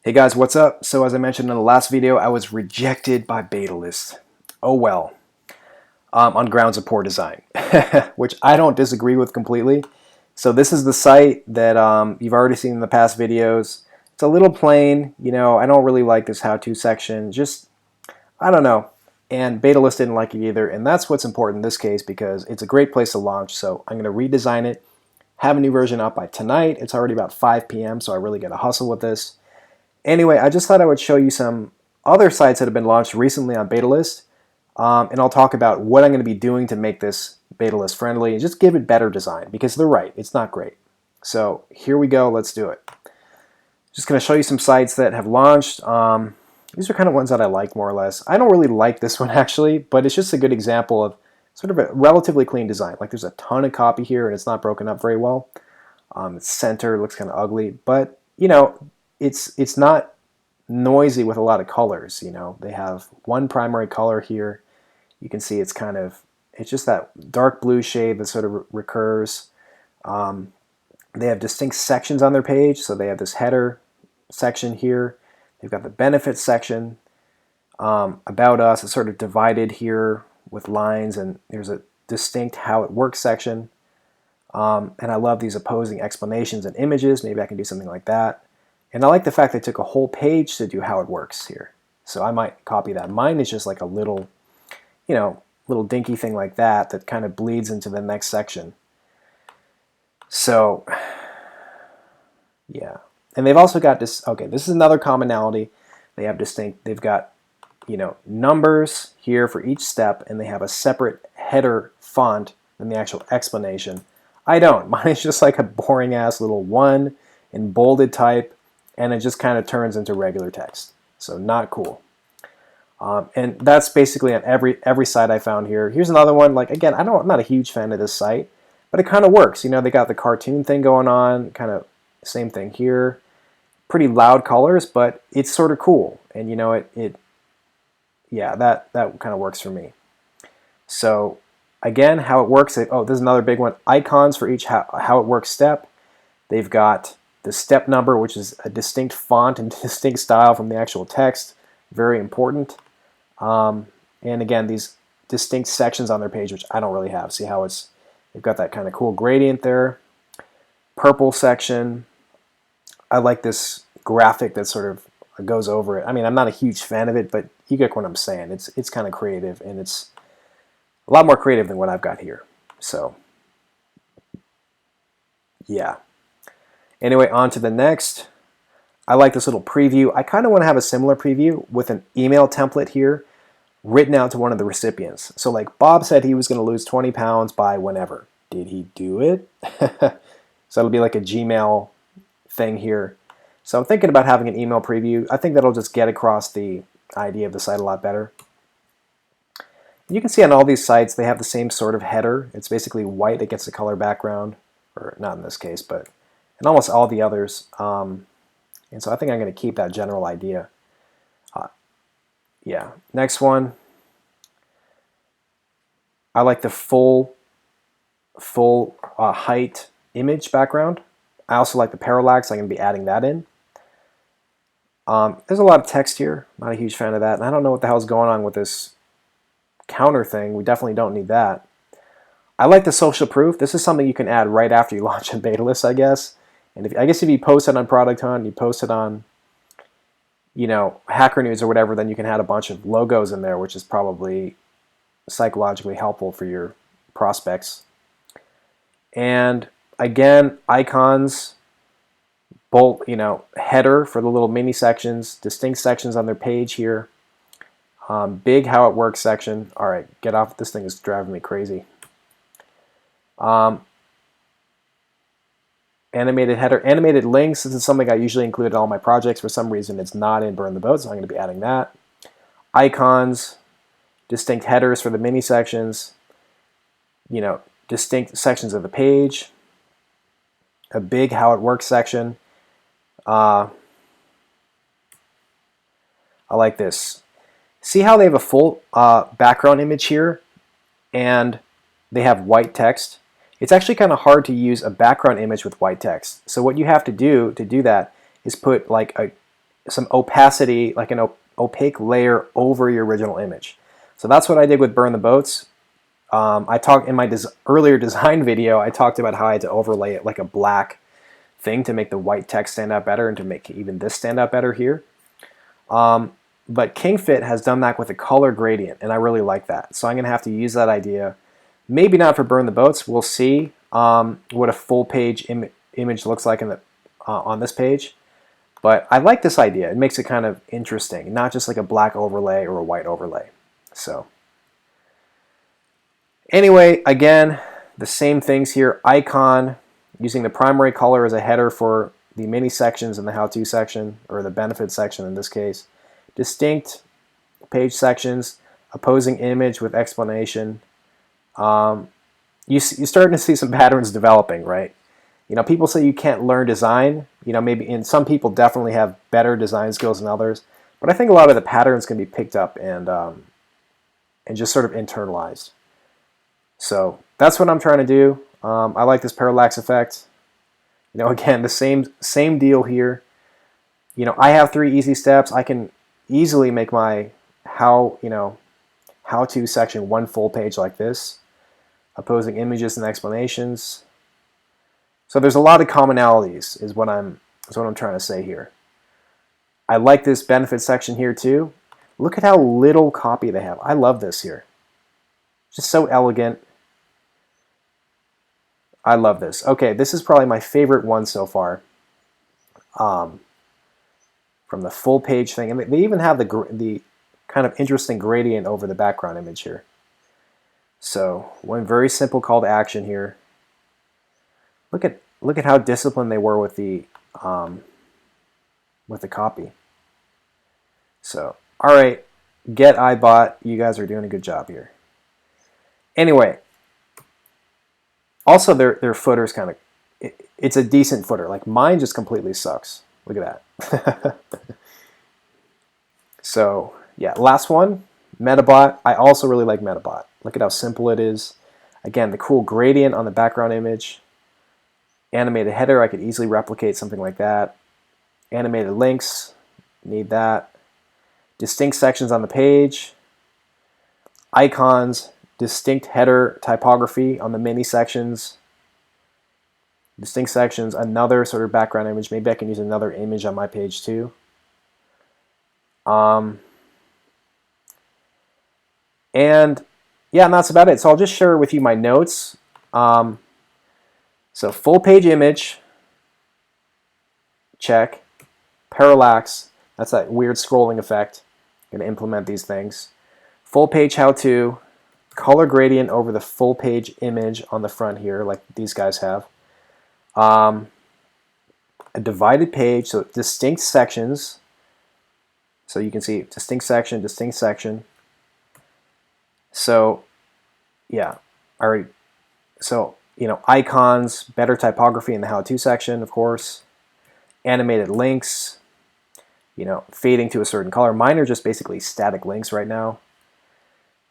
Hey guys, what's up? So as I mentioned in the last video, I was rejected by Betalist. Oh well, on grounds of poor design, which I don't disagree with completely. So this is the site that you've already seen in the past videos. It's a little plain, I don't really like this how-to section, just, I don't know. And Betalist didn't like it either, and that's what's important in this case because it's a great place to launch, so I'm going to redesign it, have a new version up by tonight. It's already about 5 p.m., so I really got to hustle with this. Anyway, I just thought I would show you some other sites that have been launched recently on Betalist, and I'll talk about what I'm going to be doing to make this Betalist friendly and just give it better design because they're right, it's not great. So here we go, let's do it. Just going to show you some sites that have launched. These are kind of ones that I like more or less. I don't really like this one actually, but it's just a good example of sort of a relatively clean design. Like there's a ton of copy here and it's not broken up very well. It's center, looks kind of ugly, but it's not noisy with a lot of colors. They have one primary color here. You can see it's just that dark blue shade that sort of recurs. They have distinct sections on their page, so they have this header section here. They've got the benefits section. About us, it's sort of divided here with lines, and there's a distinct how it works section. And I love these opposing explanations and images. Maybe I can do something like that. And I like the fact they took a whole page to do how it works here. So I might copy that. Mine is just like a little, little dinky thing like that kind of bleeds into the next section. So, yeah. And they've also got this, okay, this is another commonality. They've got, numbers here for each step, and they have a separate header font than the actual explanation. I don't. Mine is just like a boring ass little one in bolded type, and it just kind of turns into regular text. So not cool. And that's basically on every site I found here. Here's another one. Like again, I'm not a huge fan of this site, but it kind of works. They got the cartoon thing going on, kind of same thing here. Pretty loud colors, but it's sort of cool. And yeah, that kind of works for me. So again, how it works. Oh, there's another big one. Icons for each how it works step. They've got the step number, which is a distinct font and distinct style from the actual text. Very important. And again, these distinct sections on their page, which I don't really have. See how they've got that kind of cool gradient there. Purple section. I like this graphic that sort of goes over it. I mean, I'm not a huge fan of it, but you get what I'm saying. It's kind of creative, and it's a lot more creative than what I've got here. So, yeah. Anyway, on to the next. I like this little preview. I kind of want to have a similar preview with an email template here written out to one of the recipients. So like Bob said he was going to lose 20 pounds by whenever. Did he do it? So it'll be like a Gmail thing here. So I'm thinking about having an email preview. I think that'll just get across the idea of the site a lot better. You can see on all these sites they have the same sort of header. It's basically white against a color background, or not in this case, but in almost all the others. And so I think I'm going to keep that general idea. Yeah, next one. I like the full height image background. I also like the parallax. I'm going to be adding that in. There's a lot of text here. Not a huge fan of that. And I don't know what the hell's going on with this counter thing. We definitely don't need that. I like the social proof. This is something you can add right after you launch in Betalist, I guess. And I guess if you post it on Product Hunt, you post it on, Hacker News or whatever, then you can add a bunch of logos in there, which is probably psychologically helpful for your prospects. And again, icons, bolt, header for the little mini sections, distinct sections on their page here. Big how it works section. All right, get off. This thing is driving me crazy. Animated header, animated links. This is something I usually include in all my projects. For some reason, it's not in Burn the Boat, so I'm going to be adding that. Icons, distinct headers for the mini sections, distinct sections of the page, a big how it works section. I like this. See how they have a full background image here, and they have white text? It's actually kind of hard to use a background image with white text. So what you have to do that is put like some opacity, like an opaque layer over your original image. So that's what I did with Burn the Boats. I talked in my earlier design video, I talked about how I had to overlay it like a black thing to make the white text stand out better and to make even this stand out better here. But KingFit has done that with a color gradient, and I really like that. So I'm going to have to use that idea. Maybe not for Burn the Boats. We'll see what a full page image looks like in the, on this page. But I like this idea. It makes it kind of interesting, not just like a black overlay or a white overlay. So anyway, again, the same things here. Icon, using the primary color as a header for the mini sections in the how-to section, or the benefit section in this case. Distinct page sections, opposing image with explanation. You're starting to see some patterns developing, right? You know, people say you can't learn design. You know, maybe, and some people definitely have better design skills than others. But I think a lot of the patterns can be picked up and just sort of internalized. So that's what I'm trying to do. I like this parallax effect. You know, again, the same deal here. You know, I have 3 easy steps. I can easily make my how-to section 1 full page like this. Opposing images and explanations. So there's a lot of commonalities is what I'm trying to say here. I like this benefit section here too. Look at how little copy they have. I love this here. Just so elegant. I love this. Okay, this is probably my favorite one so far. From the full page thing, and they even have the kind of interesting gradient over the background image here. So one very simple call to action here. Look at how disciplined they were with the copy. So all right, get iBot. You guys are doing a good job here. Anyway, also their footer's kind of it's a decent footer. Like mine just completely sucks. Look at that. So yeah, last one, Metabot. I also really like Metabot. Look at how simple it is. Again, the cool gradient on the background image. Animated header, I could easily replicate something like that. Animated links, need that. Distinct sections on the page. Icons, distinct header typography on the mini sections. Distinct sections, another sort of background image. Maybe I can use another image on my page too. And yeah, and that's about it. So I'll just share with you my notes. So full page image, check. Parallax, that's that weird scrolling effect. I'm going to implement these things. Full page how-to, color gradient over the full page image on the front here, like these guys have. A divided page, so distinct sections. So you can see distinct section, distinct section. So yeah, so you know, icons, better typography in the how-to section, of course. Animated links, you know, fading to a certain color. Mine are just basically static links right now.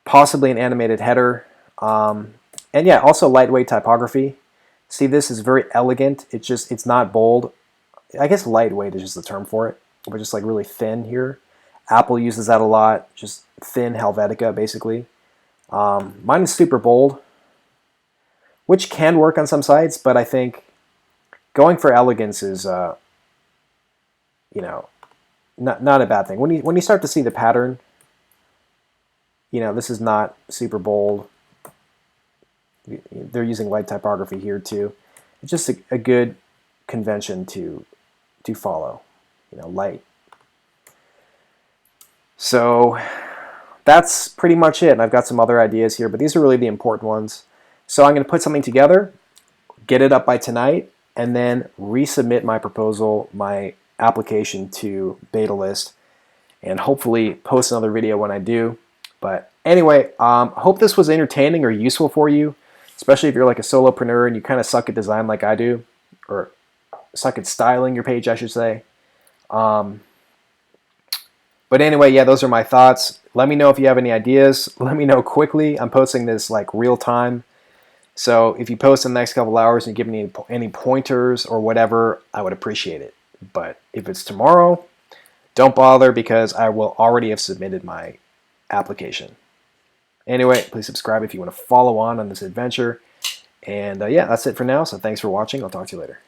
Possibly an animated header. And yeah, also lightweight typography. See, this is very elegant. It's not bold. I guess lightweight is just the term for it. But just like really thin here. Apple uses that a lot. Just thin Helvetica, basically. Mine is super bold, which can work on some sites, but I think going for elegance is, you know, not a bad thing. When you start to see the pattern, you know, this is not super bold. They're using light typography here too. It's just a good convention to follow, you know, light. So that's pretty much it. And I've got some other ideas here, but these are really the important ones. So I'm going to put something together, get it up by tonight, and then resubmit my proposal, my application to Beta List, and hopefully post another video when I do. But anyway, hope this was entertaining or useful for you, especially if you're like a solopreneur and you kind of suck at design like I do, or suck at styling your page, I should say. But anyway, yeah, those are my thoughts. Let me know if you have any ideas. Let me know quickly. I'm posting this like real time. So if you post in the next couple hours and give me any pointers or whatever, I would appreciate it. But if it's tomorrow, don't bother because I will already have submitted my application. Anyway, please subscribe if you want to follow on this adventure. And yeah, that's it for now. So thanks for watching. I'll talk to you later.